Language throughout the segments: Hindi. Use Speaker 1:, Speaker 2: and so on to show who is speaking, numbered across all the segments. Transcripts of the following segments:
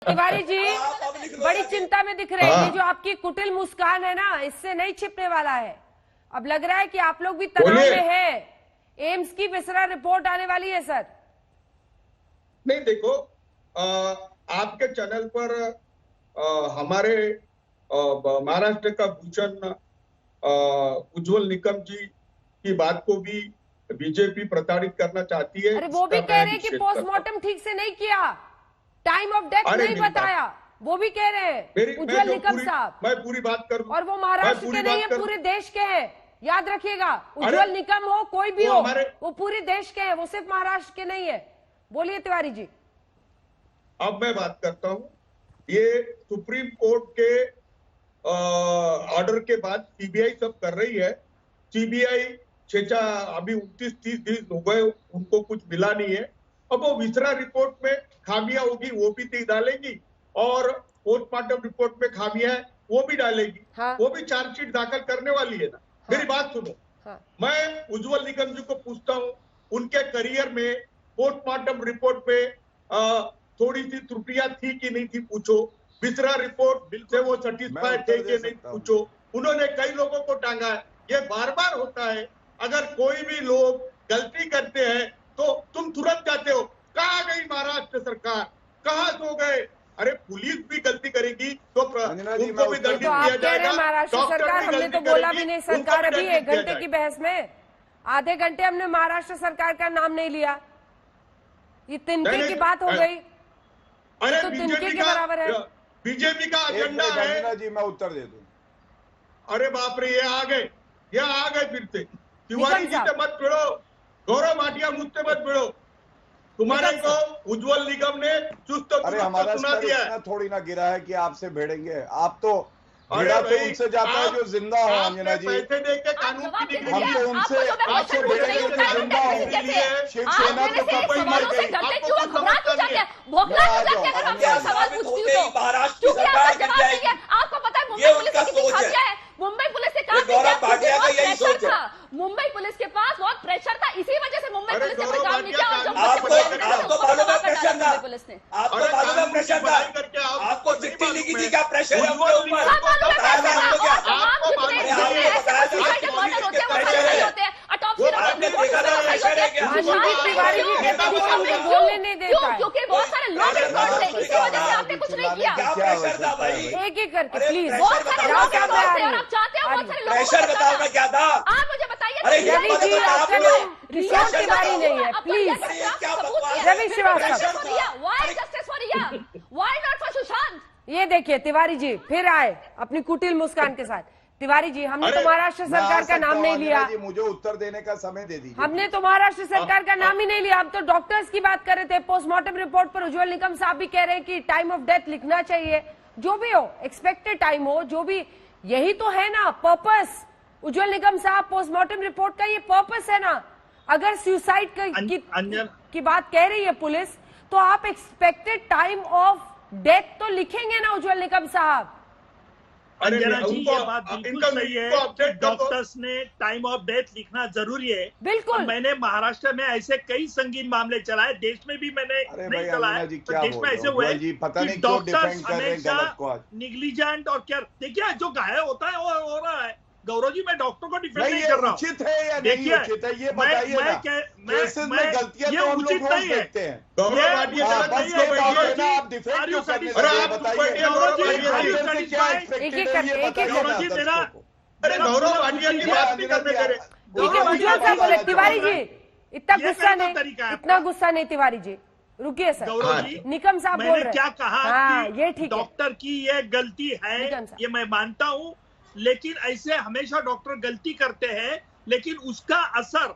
Speaker 1: तिवारी जी बड़ी चिंता में दिख रहे हैं। ये जो आपकी कुटिल मुस्कान है ना, इससे नहीं छिपने वाला है। अब लग रहा है कि आप लोग भी तनाव में हैं। एम्स की विसरा रिपोर्ट आने वाली है सर।
Speaker 2: नहीं देखो, आपके चैनल पर हमारे महाराष्ट्र का भूषण उज्जवल निकम जी की बात को भी बीजेपी प्रताड़ित करना चाहती है।
Speaker 1: अरे वो भी कह रहे हैं कि पोस्टमार्टम ठीक से नहीं किया, टाइम ऑफ डेथ नहीं बताया, वो भी कह रहे हैं उज्जवल निकम साहब।
Speaker 2: मैं पूरी बात करूं,
Speaker 1: और वो महाराष्ट्र के नहीं है, पूरे देश के हैं। याद रखिएगा, उज्जवल निकम हो कोई भी हो, वो पूरे देश के हैं, वो सिर्फ महाराष्ट्र के नहीं है। बोलिए तिवारी जी।
Speaker 2: अब मैं बात करता हूं, ये सुप्रीम कोर्ट के ऑर्डर के बाद सीबीआई सब कर रही है। सीबीआई अभी 29-30 दिन हो गए, उनको कुछ मिला नहीं है। अब वो विसरा रिपोर्ट में खामियां होगी वो भी डालेगी, और पोस्टमार्टम रिपोर्ट में खामियां है वो भी डालेगी। हाँ। वो भी चार्जशीट दाखिल करने वाली है ना। हाँ। मेरी बात सुनो। हाँ। मैं उज्जवल निकम जी को पूछता हूँ, उनके करियर में पोस्टमार्टम रिपोर्ट में थोड़ी सी त्रुटियां थी कि नहीं थी पूछो। विसरा रिपोर्ट से वो सेटिस्फाइड थे कि नहीं पूछो। उन्होंने कई लोगों को टांगा है। ये बार बार होता है, अगर कोई भी लोग गलती करते हैं तो तुम तुरंत जाते हो, कहाँ गई महाराष्ट्र सरकार, कहाँ सो गए। अरे पुलिस भी गलती करेगी तो उनको भी दंडित किया जाएगा।
Speaker 1: महाराष्ट्र सरकार, हमने तो बोला भी नहीं। सरकार अभी 1 घंटे की बहस में आधे घंटे हमने महाराष्ट्र सरकार का नाम नहीं लिया। ये तिनके की बात हो गई।
Speaker 2: अरे
Speaker 1: तो तिनके के बराबर है।
Speaker 2: बीजेपी का एजेंडा है
Speaker 3: जी। मैं उत्तर दे दूं।
Speaker 2: अरे बाप रे, ये आ गए फिर से। तिवारी जी से मत भिड़ो, गौरव भाटिया मुझसे मत भिड़ो। तुम्हारे को उज्जवल निगम ने चुस्त सुना दिया है।
Speaker 3: थोड़ी ना गिरा है कि आपसे भिड़ेंगे। आप तो भिड़ा तो उनसे जाता है जो जिंदा हो। अंजना जी,
Speaker 2: पैसे देके कानून की डिग्री,
Speaker 3: हम तो उनसे आपसे भिड़ेंगे जो जिंदा हो। शिवसेना तो कब ही मर गई।
Speaker 4: आपको पता है मुंबई पुलिस से कहा, मुंबई पुलिस के पास बहुत प्रेशर था, इसी वजह से मुंबई पुलिस ने कोई काम नहीं किया। और
Speaker 5: आपको मालूम है प्रेशर था, आपको मालूम है प्रेशर था, आपको चिट्ठी लिखी थी क्या प्रेशर है उनके ऊपर?
Speaker 1: बोलने नहीं देता है,
Speaker 4: क्योंकि बहुत सारे लोग रिकॉर्ड थे, इसी वजह से आपने कुछ नहीं किया।
Speaker 5: क्या प्रेशर था भाई?
Speaker 1: एक एक करके प्लीज।
Speaker 4: बहुत सारे लोग रिकॉर्ड थे और आप चाहते हो बहुत सारे लोग
Speaker 5: प्रेशर बताओ ना क्या था?
Speaker 4: आप मुझे बताइए।
Speaker 5: अरे ये
Speaker 1: रवि जी, रिश्वत की बारी नहीं है, please. Ravi Srivastava,
Speaker 4: why justice for Riya, why not for Sushant?
Speaker 1: ये देखिए तिवारी जी फिर आए अपनी कुटिल मुस्कान के साथ। तिवारी जी, हमने तो महाराष्ट्र सरकार का नाम नहीं लिया।
Speaker 3: मुझे उत्तर देने का समय दे दीजिए।
Speaker 1: हमने तो महाराष्ट्र सरकार का नाम ही नहीं लिया। हम तो डॉक्टर्स की बात कर रहे थे। पोस्टमार्टम रिपोर्ट पर उज्जवल निकम साहब भी कह रहे हैं कि टाइम ऑफ डेथ लिखना चाहिए। जो भी हो, एक्सपेक्टेड टाइम हो, जो भी, यही तो है ना पर्पस। उज्जवल निकम साहब, पोस्टमार्टम रिपोर्ट का ये पर्पस है ना। अगर सुसाइड की बात कह रही है पुलिस, तो आप एक्सपेक्टेड टाइम ऑफ डेथ तो लिखेंगे ना उज्जवल निकम साहब।
Speaker 6: अंजना जी, ये बात बिल्कुल सही है कि डॉक्टर्स ने टाइम ऑफ डेथ लिखना जरूरी है।
Speaker 1: बिल्कुल।
Speaker 6: मैंने महाराष्ट्र में ऐसे कई संगीन मामले चलाए, देश में भी मैंने नहीं चलाए, तो देश में ऐसे हुए कि डॉक्टर्स हमेशा निग्लिजेंट और क्या, देखिए जो घायल होता है वो हो रहा है। गौरव जी, मैं डॉक्टर को डिफेंड नहीं कर रहा हूँ।
Speaker 3: उचित है या नहीं उचित है ये बताइए ना। केसेस में गलतियां तो हम लोग रोज देखते हैं। आप डिफेंड क्यों करने
Speaker 1: बताइए। तिवारी जी, इतना गुस्सा नहीं तिवारी जी, रुकिए सर। निकम साहब बोल रहे हैं।
Speaker 6: क्या कहा?
Speaker 1: हाँ, ये ठीक है,
Speaker 6: डॉक्टर की ये गलती है, ये मैं मानता हूँ, लेकिन ऐसे हमेशा डॉक्टर गलती करते हैं, लेकिन उसका असर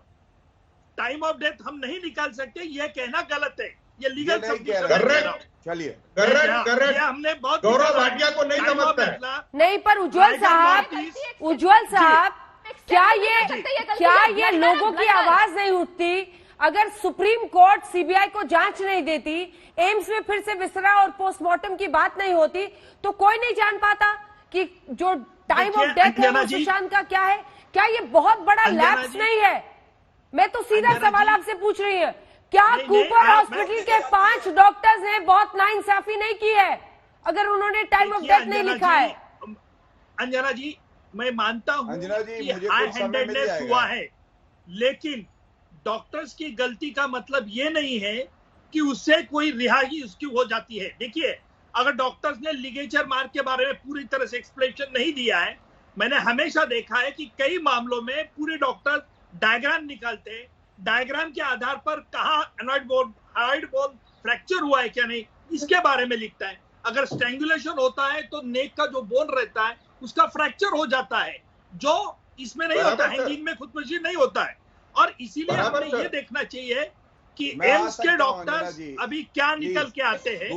Speaker 6: टाइम ऑफ डेथ हम नहीं निकाल सकते। ये कहना गलत है, ये लीगल
Speaker 3: चलिए
Speaker 6: हमने बहुत
Speaker 2: गौरव भाटिया को नहीं समझता
Speaker 1: नहीं। पर उज्जवल साहब, क्या ये लोगों की आवाज नहीं उठती? अगर सुप्रीम कोर्ट सीबीआई को जांच नहीं देती, एम्स में फिर से विसरा और पोस्टमार्टम की बात नहीं होती, तो कोई नहीं जान पाता कि जो टाइम ऑफ डेथ है वो सुशांत का क्या है। क्या ये बहुत बड़ा लैप्स नहीं है? मैं तो सीधा सवाल आपसे पूछ रही हूँ, क्या कूपर हॉस्पिटल के 5 डॉक्टर्स ने बहुत नाइंसाफी नहीं की है अगर उन्होंने टाइम ऑफ डेथ नहीं लिखा है?
Speaker 6: अंजना जी, मैं मानता हूं कि हाई हैंडेडनेस हुआ है, लेकिन डॉक्टर्स की गलती का मतलब ये नहीं है कि उससे कोई रिहाई उसकी हो जाती है। देखिए, अगर डॉक्टर्स ने लिगेचर मार्क के बारे में पूरी तरह से एक्सप्लेनेशन नहीं दिया है, मैंने हमेशा देखा है कि कई मामलों में पूरे डॉक्टर डायग्राम निकालते हैं, डायग्राम के आधार पर कहाँ हार्ड बोन फ्रैक्चर हुआ है क्या नहीं, इसके बारे में लिखता है। अगर स्ट्रैंगुलेशन होता है तो नेक का जो बोन रहता है उसका फ्रैक्चर हो जाता है, जो इसमें नहीं होता, हैंगिंग में खुदकुशी नहीं होता है। और इसीलिए हमें ये देखना चाहिए कि एम्स के डॉक्टर्स अभी क्या निकल के आते हैं।